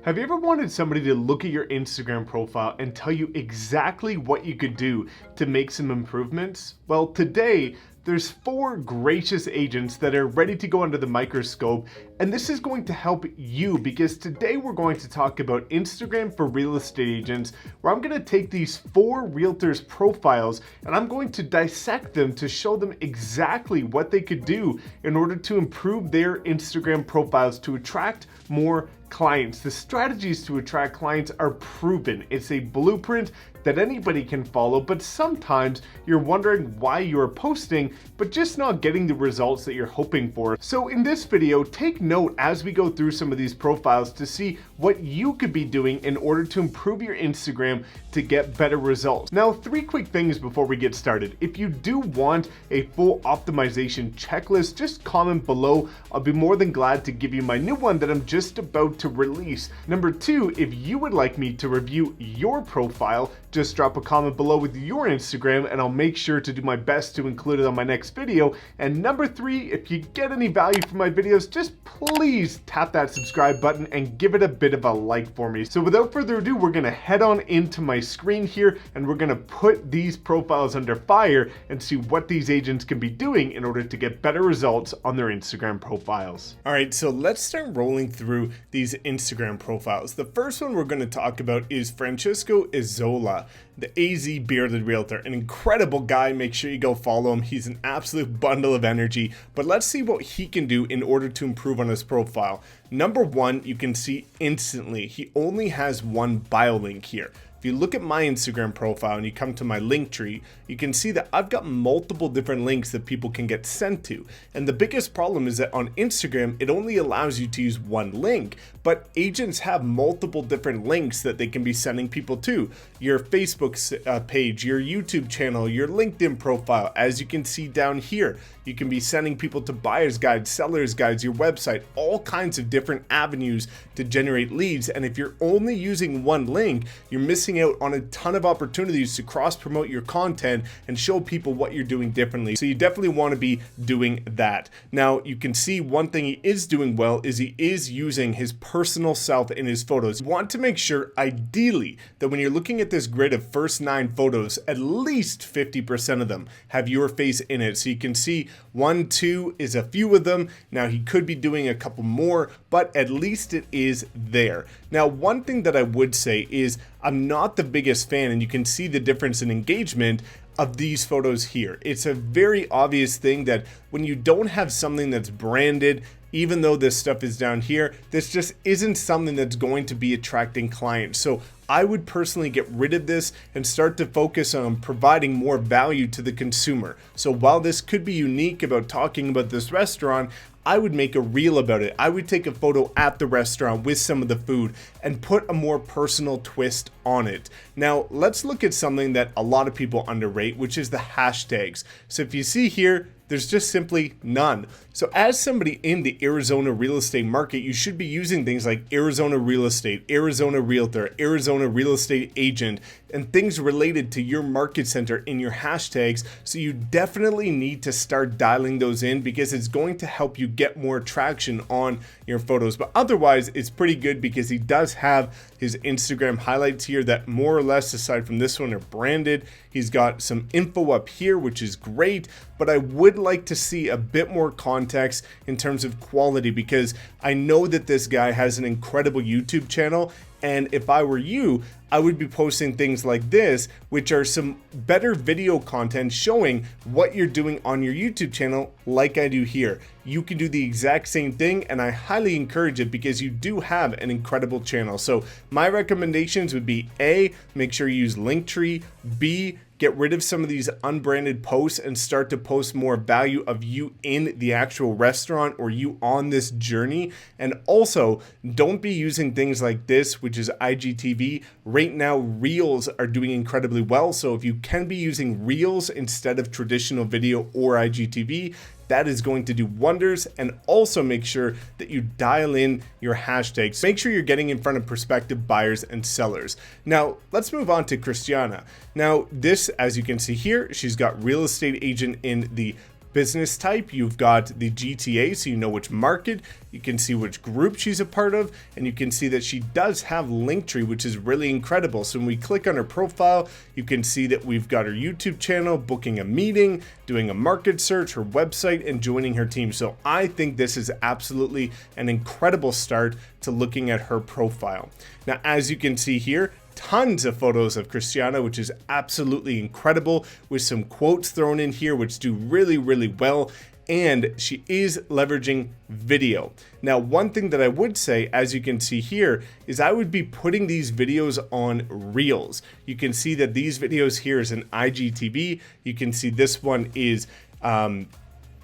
Have you ever wanted somebody to look at your Instagram profile and tell you exactly what you could do to make some improvements? Well, today, there's 4 gracious agents that are ready to go under the microscope, and this is going to help you because today we're going to talk about Instagram for real estate agents, where I'm going to take these 4 realtors profiles and I'm going to dissect them to show them exactly what they could do in order to improve their Instagram profiles to attract more clients. The strategies to attract clients are proven. It's a blueprint that anybody can follow, but sometimes you're wondering why you're posting but just not getting the results that you're hoping for. So in this video, take note as we go through some of these profiles to see what you could be doing in order to improve your Instagram to get better results. Now, 3 quick things before we get started. If you do want a full optimization checklist, just comment below. I'll be more than glad to give you my new one that I'm just about to release. Number 2, if you would like me to review your profile, just drop a comment below with your Instagram and I'll make sure to do my best to include it on my next video. And number 3, if you get any value from my videos, just please tap that subscribe button and give it a bit of a like for me. So without further ado, we're gonna head on into my screen here and we're gonna put these profiles under fire and see what these agents can be doing in order to get better results on their Instagram profiles. All right, so let's start rolling through these Instagram profiles. The first one we're gonna talk about is Francesco Izzola, the AZ bearded realtor, an incredible guy. Make sure you go follow him. He's an absolute bundle of energy, but let's see what he can do in order to improve on his profile. Number 1, you can see instantly, he only has one bio link here. If you look at my Instagram profile and you come to my link tree, you can see that I've got multiple different links that people can get sent to. And the biggest problem is that on Instagram, it only allows you to use one link, but agents have multiple different links that they can be sending people to. Your Facebook page, your YouTube channel, your LinkedIn profile. As you can see down here, you can be sending people to buyer's guides, seller's guides, your website, all kinds of different avenues to generate leads. And if you're only using one link, you're missing out on a ton of opportunities to cross promote your content and show people what you're doing differently. So you definitely want to be doing that. Now, you can see one thing he is doing well is he is using his personal self in his photos. You want to make sure, ideally, that when you're looking at this grid of first 9 photos, at least 50% of them have your face in it. So you can see 1, 2 is a few of them. Now, he could be doing a couple more, but at least it is there. Now, one thing that I would say is I'm not the biggest fan, and you can see the difference in engagement of these photos here. It's a very obvious thing that when you don't have something that's branded, even though this stuff is down here, this just isn't something that's going to be attracting clients. So I would personally get rid of this and start to focus on providing more value to the consumer. So while this could be unique about talking about this restaurant, I would make a reel about it. I would take a photo at the restaurant with some of the food and put a more personal twist on it. Now, let's look at something that a lot of people underrate, which is the hashtags. So if you see here, there's just simply none. So as somebody in the Arizona real estate market, you should be using things like Arizona real estate, Arizona realtor, Arizona real estate agent, and things related to your market center in your hashtags. So you definitely need to start dialing those in because it's going to help you get more traction on your photos. But otherwise, it's pretty good because he does have his Instagram highlights here that more or less, aside from this one, are branded. He's got some info up here, which is great, but I would like to see a bit more context in terms of quality because I know that this guy has an incredible YouTube channel. And if I were you, I would be posting things like this, which are some better video content showing what you're doing on your YouTube channel like I do here. You can do the exact same thing and I highly encourage it because you do have an incredible channel. So my recommendations would be A, make sure you use Linktree, B, get rid of some of these unbranded posts and start to post more value of you in the actual restaurant or you on this journey. And also, don't be using things like this, which is IGTV. Right now, Reels are doing incredibly well. So if you can be using Reels instead of traditional video or IGTV, that is going to do wonders. And also make sure that you dial in your hashtags. Make sure you're getting in front of prospective buyers and sellers. Now, let's move on to Christiana. Now, this, as you can see here, she's got real estate agent in the business type, you've got the GTA, so you know which market, you can see which group she's a part of, and you can see that she does have Linktree, which is really incredible. So when we click on her profile, you can see that we've got her YouTube channel, booking a meeting, doing a market search, her website, and joining her team. So I think this is absolutely an incredible start to looking at her profile. Now, as you can see here, tons of photos of Christiana, which is absolutely incredible, with some quotes thrown in here, which do really, really well. And she is leveraging video. Now, one thing that I would say, as you can see here, is I would be putting these videos on Reels. You can see that these videos here is an IGTV. You can see this one is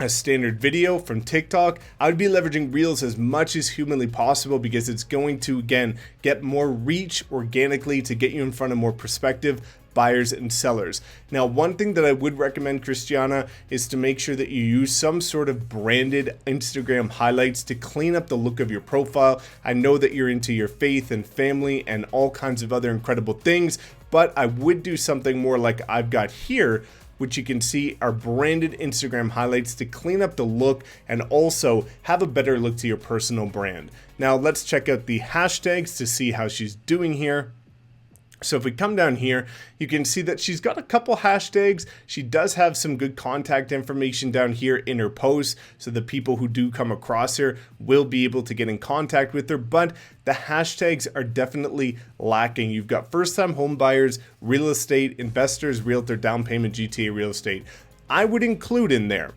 a standard video from TikTok. I would be leveraging Reels as much as humanly possible because it's going to, again, get more reach organically to get you in front of more prospective buyers and sellers. Now, one thing that I would recommend, Christiana, is to make sure that you use some sort of branded Instagram highlights to clean up the look of your profile. I know that you're into your faith and family and all kinds of other incredible things, but I would do something more like I've got here, which you can see are branded Instagram highlights to clean up the look and also have a better look to your personal brand. Now let's check out the hashtags to see how she's doing here. So if we come down here, you can see that she's got a couple hashtags. She does have some good contact information down here in her posts, so the people who do come across her will be able to get in contact with her, but the hashtags are definitely lacking. You've got first-time home buyers, real estate, investors, realtor, down payment, GTA real estate. I would include in there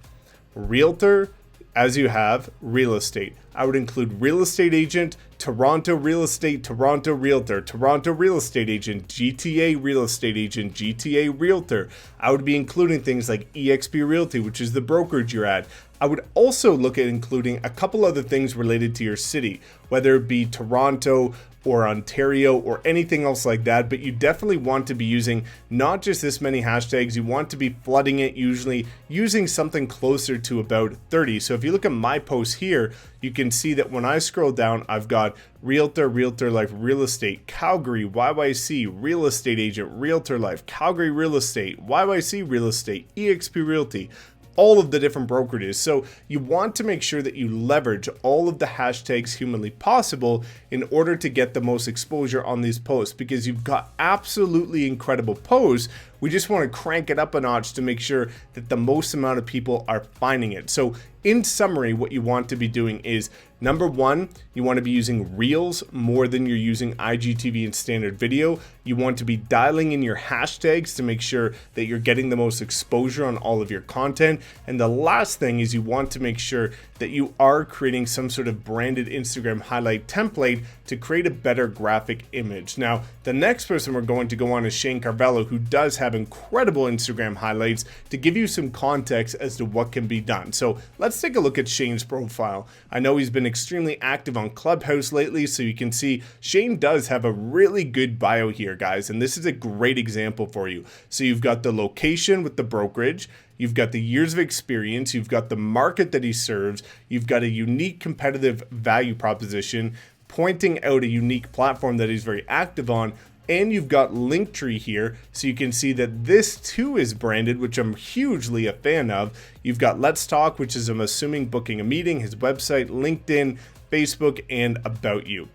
realtor, as you have real estate. I would include real estate agent, Toronto real estate, Toronto realtor, Toronto real estate agent, GTA real estate agent, GTA realtor. I would be including things like eXp Realty, which is the brokerage you're at. I would also look at including a couple other things related to your city, whether it be Toronto or Ontario or anything else like that, but you definitely want to be using not just this many hashtags, you want to be flooding it, usually using something closer to about 30. So if you look at my post here, you can see that when I scroll down, I've got realtor, realtor life, real estate, Calgary, YYC, real estate agent, realtor life, Calgary real estate, YYC real estate, eXp Realty, all of the different brokerages. So you want to make sure that you leverage all of the hashtags humanly possible in order to get the most exposure on these posts, because you've got absolutely incredible posts. We just want to crank it up a notch to make sure that the most amount of people are finding it. So in summary, what you want to be doing is, number one, you want to be using Reels more than you're using IGTV and standard video. You want to be dialing in your hashtags to make sure that you're getting the most exposure on all of your content. And the last thing is you want to make sure that you are creating some sort of branded Instagram highlight template to create a better graphic image. Now, the next person we're going to go on is Shane Carvello, who does have incredible Instagram highlights to give you some context as to what can be done. So let's take a look at Shane's profile. I know he's been extremely active on Clubhouse lately, so you can see Shane does have a really good bio here, guys, and this is a great example for you. So you've got the location with the brokerage, you've got the years of experience, you've got the market that he serves, you've got a unique competitive value proposition, pointing out a unique platform that he's very active on, and you've got Linktree here, so you can see that this too is branded, which I'm hugely a fan of. You've got Let's Talk, which is, I'm assuming, booking a meeting, his website, LinkedIn, Facebook, and About You.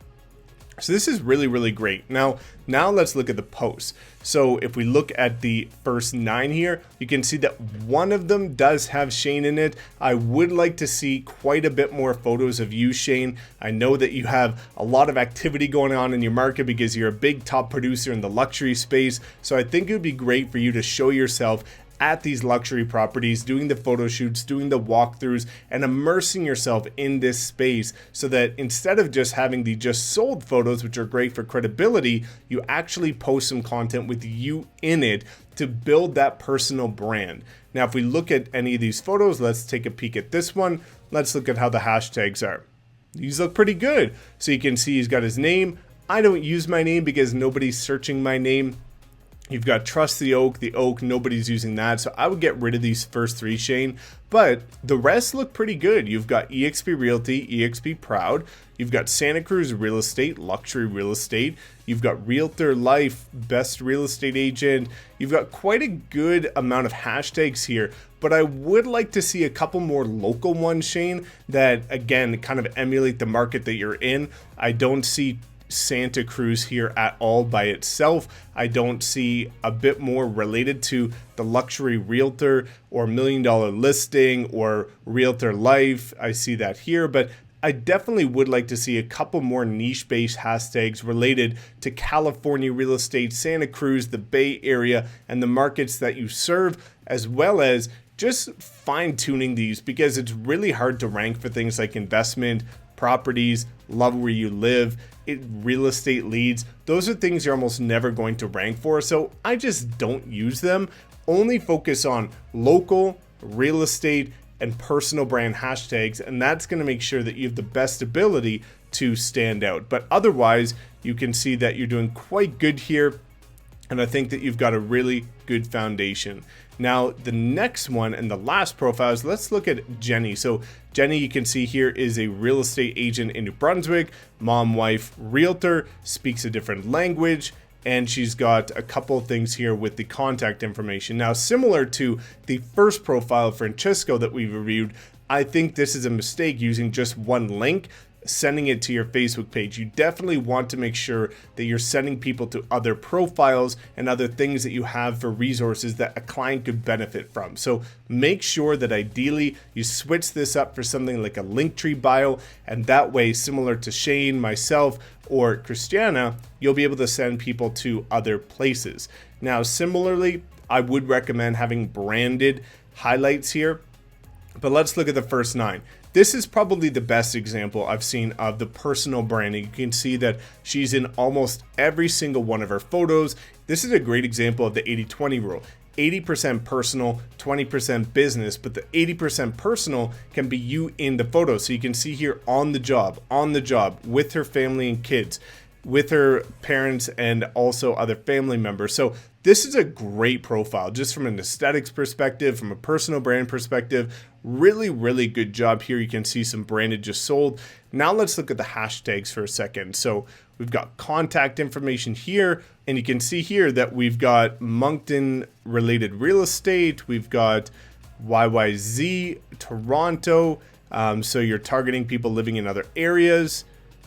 So this is really, really great. Now let's look at the posts. So if we look at the first 9 here, you can see that one of them does have Shane in it. I would like to see quite a bit more photos of you, Shane. I know that you have a lot of activity going on in your market because you're a big top producer in the luxury space. So I think it would be great for you to show yourself at these luxury properties, doing the photo shoots, doing the walkthroughs, and immersing yourself in this space so that instead of just having the just sold photos, which are great for credibility, you actually post some content with you in it to build that personal brand. Now, if we look at any of these photos, let's take a peek at this one. Let's look at how the hashtags are. These look pretty good. So you can see he's got his name. I don't use my name because nobody's searching my name. You've got Trust the Oak, nobody's using that. So I would get rid of these first three, Shane. But the rest look pretty good. You've got eXp Realty, eXp Proud. You've got Santa Cruz Real Estate, Luxury Real Estate. You've got Realtor Life, Best Real Estate Agent. You've got quite a good amount of hashtags here. But I would like to see a couple more local ones, Shane, that, again, kind of emulate the market that you're in. I don't see Santa Cruz here at all by itself. I don't see a bit more related to the luxury realtor or $1 million listing or Realtor Life. I see that here, but I definitely would like to see a couple more niche-based hashtags related to California real estate, Santa Cruz, the Bay Area, and the markets that you serve, as well as just fine-tuning these, because it's really hard to rank for things like investment, properties, love where you live, real estate leads. Those are things you're almost never going to rank for, so I just don't use them. Only focus on local, real estate, and personal brand hashtags, and that's going to make sure that you have the best ability to stand out. But otherwise, you can see that you're doing quite good here, and I think that you've got a really good foundation. Now, the next one and the last profile is, let's look at Jenny. So Jenny, you can see here, is a real estate agent in New Brunswick, mom, wife, realtor, speaks a different language, and she's got a couple of things here with the contact information. Now, similar to the first profile of Francesco that we reviewed, I think this is a mistake using just one link, sending it to your Facebook page. You definitely want to make sure that you're sending people to other profiles and other things that you have for resources that a client could benefit from. So make sure that ideally you switch this up for something like a Linktree bio, and that way, similar to Shane, myself, or Christiana, you'll be able to send people to other places. Now, similarly, I would recommend having branded highlights here, but let's look at the first 9. This is probably the best example I've seen of the personal branding. You can see that she's in almost every single one of her photos. This is a great example of the 80-20 rule. 80% personal, 20% business, but the 80% personal can be you in the photo. So you can see here on the job, with her family and kids, with her parents and also other family members. So this is a great profile, just from an aesthetics perspective, from a personal brand perspective. Really, really good job here. You can see some branded just sold. Now let's look at the hashtags for a second. So we've got contact information here, and you can see here that we've got Moncton related real estate. We've got YYZ, Toronto. So you're targeting people living in other areas.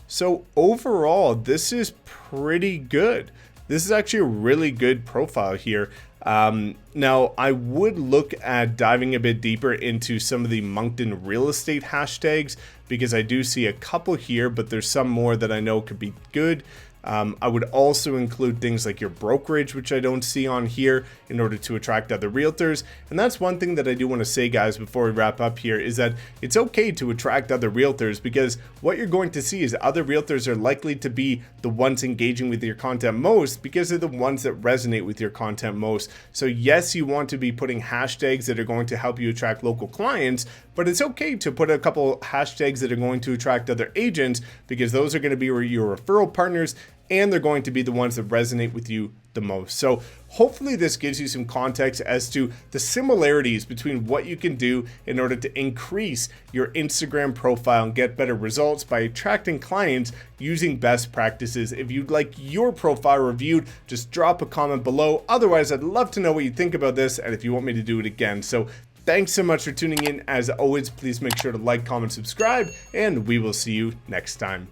So overall, this is pretty good. This is actually a really good profile here. Now, I would look at diving a bit deeper into some of the Moncton real estate hashtags, because I do see a couple here, but there's some more that I know could be good. I would also include things like your brokerage, which I don't see on here, in order to attract other realtors. And that's one thing that I do want to say, guys, before we wrap up here, is that it's okay to attract other realtors, because what you're going to see is other realtors are likely to be the ones engaging with your content most, because they're the ones that resonate with your content most. So yes, you want to be putting hashtags that are going to help you attract local clients, but it's okay to put a couple hashtags that are going to attract other agents, because those are going to be your referral partners, and they're going to be the ones that resonate with you the most. So hopefully this gives you some context as to the similarities between what you can do in order to increase your Instagram profile and get better results by attracting clients using best practices. If you'd like your profile reviewed, just drop a comment below. Otherwise, I'd love to know what you think about this, and if you want me to do it again. So thanks so much for tuning in. As always, please make sure to like, comment, subscribe, and we will see you next time.